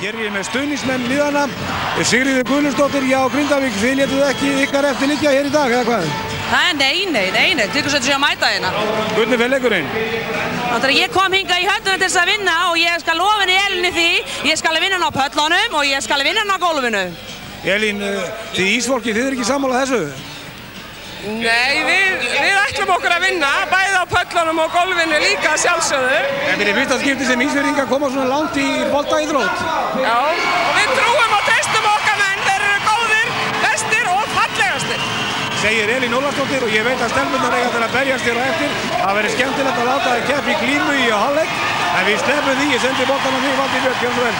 Hér er ég með stuðningsmenn liðanna. Sigríður Guðlaugsdóttir, já, Grindavík, þið létuð ekki ykkar eftir liggja hér í dag, eða hvað? Nei, til þess að ég að mæta hérna. Hvernig fer leikurinn? Ég kom hingað í höllunum til þess að vinna og ég skal lofa henni Elínu því. Ég skal vinna hann á pöllunum og ég skal vinna hann á gólfinu. Elín, þið ísfólki, þið ekki sammála þessu? Nei, við ætlum okkur að vinna, bæði á pöllunum og gólfinu líka sjálfsögðu. Þetta er í fyrsta skipti sem Ísfirðingar koma svona langt í boltaíþrótt. Já, og við trúum og treystum okkar menn, þeir eru góðir, bestir og fallegastir. Segir Elín Ólafsdóttir og ég veit að stelpurnar eiga til að berjast hér á eftir. Það verður skemmtilegt að láta þær keppa í glímu í hálfleik, en við sleppum því, ég sendi boltan á mig, Valdi Björn, gjörðu vel.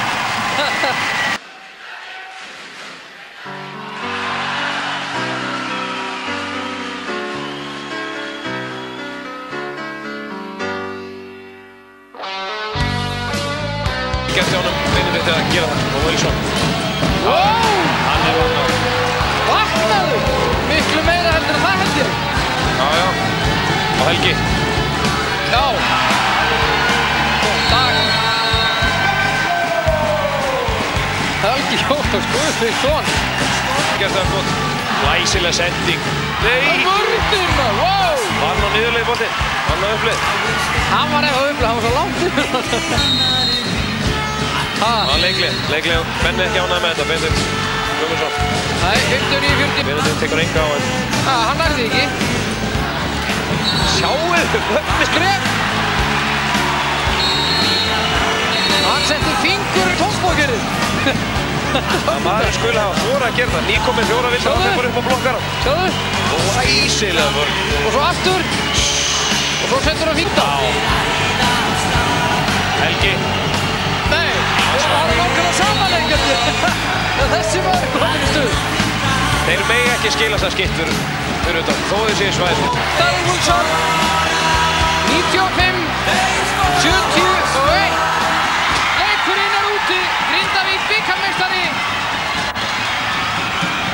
Gæti ánum reynir þetta að gera það og Wilson. Hann er vaknaður. Vaknaður? Miklu meira heldur en það held ég. Já. Og Helgi. Já. Góðan dag. Helgi Jónas Guðfinnsson. Gert það gott. Glæsileg sending. Nei! Vörður, wow! Hann á niðurleið boltinn. Hann á uppleið. Hann var eitthvað uppleið, hann var svo langt yfir. Já, leiklega. Menn ekki ánægð með þetta, Benedikt Guðmundsson. Nei, 59-40. Benedikt tekur enga á þetta. Hann lærði ekki. Sjáuðu, með skref! Hann setti fingur í tónsbókerið. Maður skulle hafa þorað að gera það. Nýkominn 4 vilja og þeir fór upp á blokkar. Sjáðu. Glæsilega vörn. Og svo aftur. Og svo setur hann finta. Helgi. Nei, það var nákvæmlega samanleikandi. Þessi var komin í stuð. Þeir megi ekki skila það skitt fyrir utan, þó þau séu svæðið. Davíð Wilson, 95, 71. Leikurinn er úti, Grindavík bikarmeistari.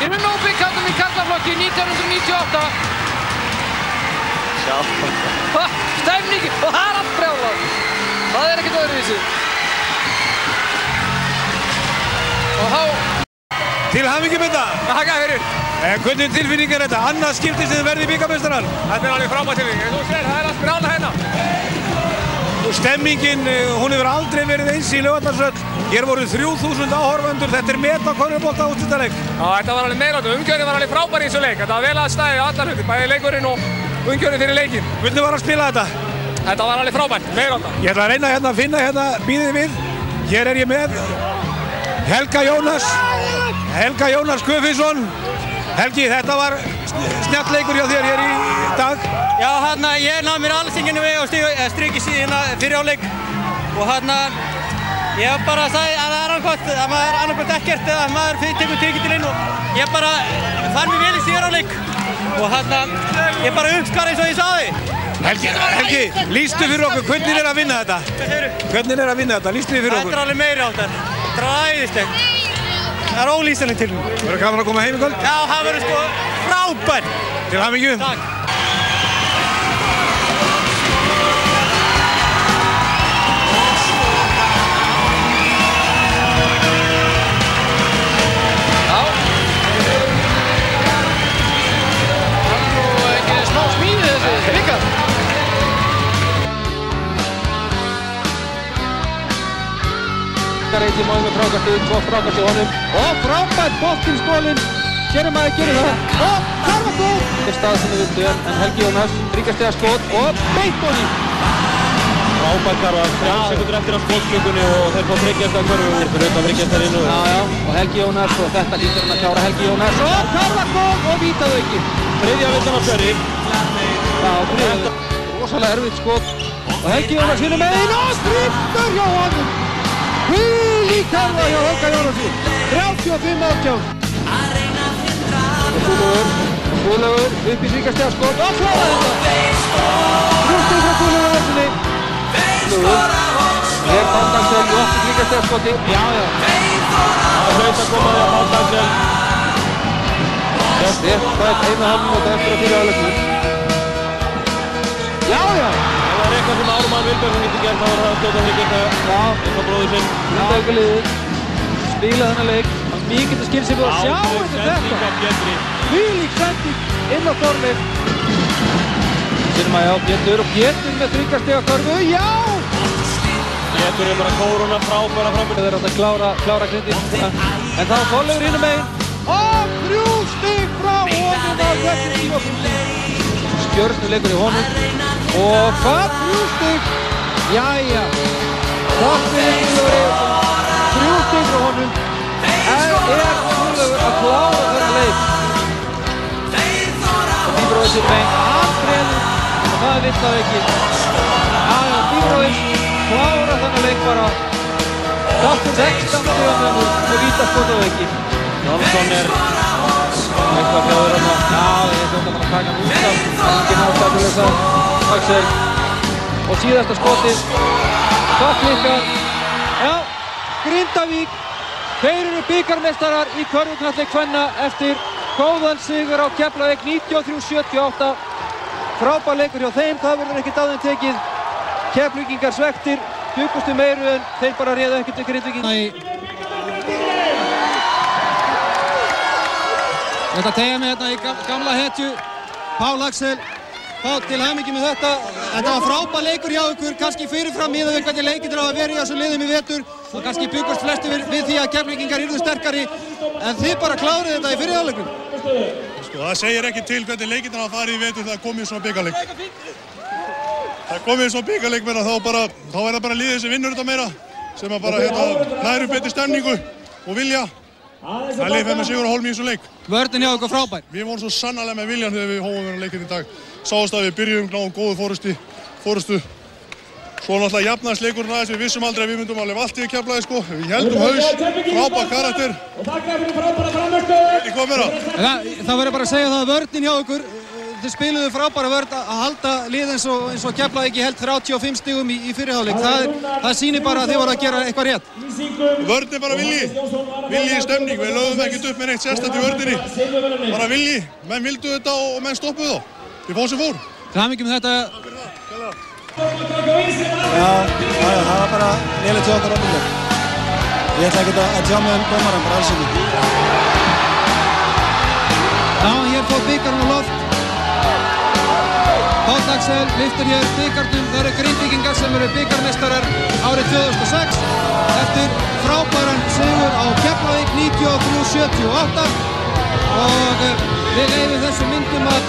Við erum nóg bikarnum í karlaflokki 1998. Sjá. Stæmning, og það er allt brjálað. Það er ekkert öðruvísi. Og þá... Til hamingju með þetta! Takk fyrir. Hvernig tilfinning er þetta? Annað skiptið sem þið verði bikarmeistarar? Þetta er alveg frábært tilfinning. Þú sér, það er allt brjála hérna. Og stemmingin, hún hefur aldrei verið eins í Laugardalshöll. Hér voru 3000 áhorfendur, þetta er met á körfubolta úrslitaleik. Já, þetta var alveg meirandi. Umgjörðin var alveg frábær í þessu leik. Þetta var vel að stæði allar hlutir, bæði leikurinn og umgjörðin fyrir leikinn. Hvernig var að spila þetta? Þetta var alveg frábært, meiranda. Ég ætla að reyna hérna að finna hérna, býðið við. Hér er ég með Helga Jónas Guðfinnsson. Helgi, þetta var snjallleikur hjá þér hér í dag. Já, ég náði mér allsinginu við og strikið síðan fyrir áleik. Og ég bara sagði að það er annarkvæmt ekkert eða maður tekur titilinn og ég bara fann mér vel í síðan áleik. Og ég bara uppskar eins og ég sagði. Helgi, lýstu fyrir okkur, hvernig er að vinna þetta? Hvernig er að vinna þetta? Lýstu fyrir okkur. Þetta er alveg meiri áttar. Þetta er æðislegt. Það er ólýsanlegt til mig. Verður gaman að koma heim í kvöld? Já, það verður sko frábært. Til hamingju. Takk. Já. Það er nú ekki smá smíði þessi bikar. Eitt í máið með frákastið, gott frákastið honum og frábært boltinn stólinn. Sérum að það gerir það og Karvaskóð! Þetta er stað sem við vildu en Helgi Jónas, ríkastega skot og beitt honum. Frábært Karvar, 3 sekundur eftir á skotklukkunni og þeir fá þryggjasta körfu. Þeir fyrir utan þryggjastarinn og... Já, og Helgi Jónas og þetta lítur hann að klára Helgi Jónas og Karvaskóð og vítaðu ekki. Þriðja vildan á Sverri. Já, þriðja. Rosalega erfitt skot og Helgi Jónas hinum með einn og strýttur hjá honum. Hvílík karfa hjá Helga Jónasi, 35-18. Og Guðlaugur upp í ríkastega skot og kláraði þetta. 3 frá Guðlaugur á vellinni. Guðlaugur, hér Baldagsel í opnum ríkastega skoti. Já. Það hlaut að koma því að Baldagsel. Þetta er tætt 1,5 mínúta eftir að byrja á leiknum. Já. Það var eitthvað sem Ármann Vilbergsson getur gert, þá var það að skjóta fyrir geta upp á bróður sinn. Mynda ykkur liðið. spila þennan leik af mikilli skynsemi og sjáu þetta! Hvílík sending inn á Þorleif. Sýnum að já, Pétur með 3 stiga körfu, já! Pétur bara kóruna frábæra framöndu. Þeir átt að klára grindvíkinguna. En þá Þorleifur hinum megin. Og 3 stig frá honum á þessum tímapunkti. Stjörnuleikur í honum. Og hvað? 3 stig? Jæja. Þorleifur 3 stig frá honum. Þorleifur að klára þennan leik. Og Bíbróðis er megin. Hann treður. Og það vill það ekki. Jæja, Bíbróðis klára þennan leik bara. Þáttur 16 stigum og vítaskot á ekki. Jónsson eitthvað fjáður þarna. Já, ég hljóta bara að taka hann út af. Enginn ástæðuleysa. Axel. Og síðasta skotið. Það klikkar. Já, Grindavík. Þeir eru bikarmeistarar í körfuknattleik kvenna eftir góðan sigur á Keflavík 93-78. Frábær leikur hjá þeim. Það verður ekkert á þeim tekið. Keflvíkingar svektir. Bjuggustu meiru en þeir bara réðu ekkert við Grindvíkinga. Þetta tegja mig hérna í gamla hetju, Pál Axel. Pál, til hamingju með þetta. Þetta var frábær leikur hjá ykkur, kannski fyrirfram miðað við hvernig leikirnir hafa verið í þessum liðum í vetur. Og kannski byggust flesti við því að Keflvíkingar yrðu sterkari. En þið bara klárið þetta í fyrri hálfleiknum. Sko, það segir ekki til hvernig leikirnir hafa farið í vetur þegar komið svona bikarleik. Það komið svona bikarleik meira, þá er það bara liðið sem vinnur þetta meira. Sem að bara næru betri stemningu og vilja. Það er leið 5 sigur á Hólmi í þessu leik. Vörnin hjá ykkur frábær. Við vorum svo sannarlega með viljan þegar við hófum þennan leikinn í dag. Sáðast að við byrjum náðum góðu fórustu. Svo náttúrulega jafnaðist leikurinn aðeins, við vissum aldrei að við myndum alveg allt í Keflavík sko. Við heldum haus, frábær karakter. Og þakka fyrir frábæra frammistöðu. Hvað meira? Það verður bara að segja það að vörnin hjá ykkur. Þið spiluðu frábæra vörn að halda lið eins og Keflavík held 35 stigum í fyrri hálfleik. Það sýnir bara að þið voru að gera eitthvað rétt. Vörn er bara vilji í stemning. Við lögðum ekkert upp með neitt sérstætt í vörninni. Bara vilji. Menn vildu þetta og menn stoppuðu þá. Þið fór sem fór. Það er mikið með þetta. Já, það var bara lélega til okkar ofnilegt. Ég ætla ekkert að tjá mig dómarann, bara alls ekki. Já, hér fór bikarinn á loft. Páll Axel lyftir hér bikarnum. Það eru Grindvíkingar sem eru bikarmeistarar árið 2006 eftir frábæran sigur á Keflavík 93-78 og við leyfum þessum myndum að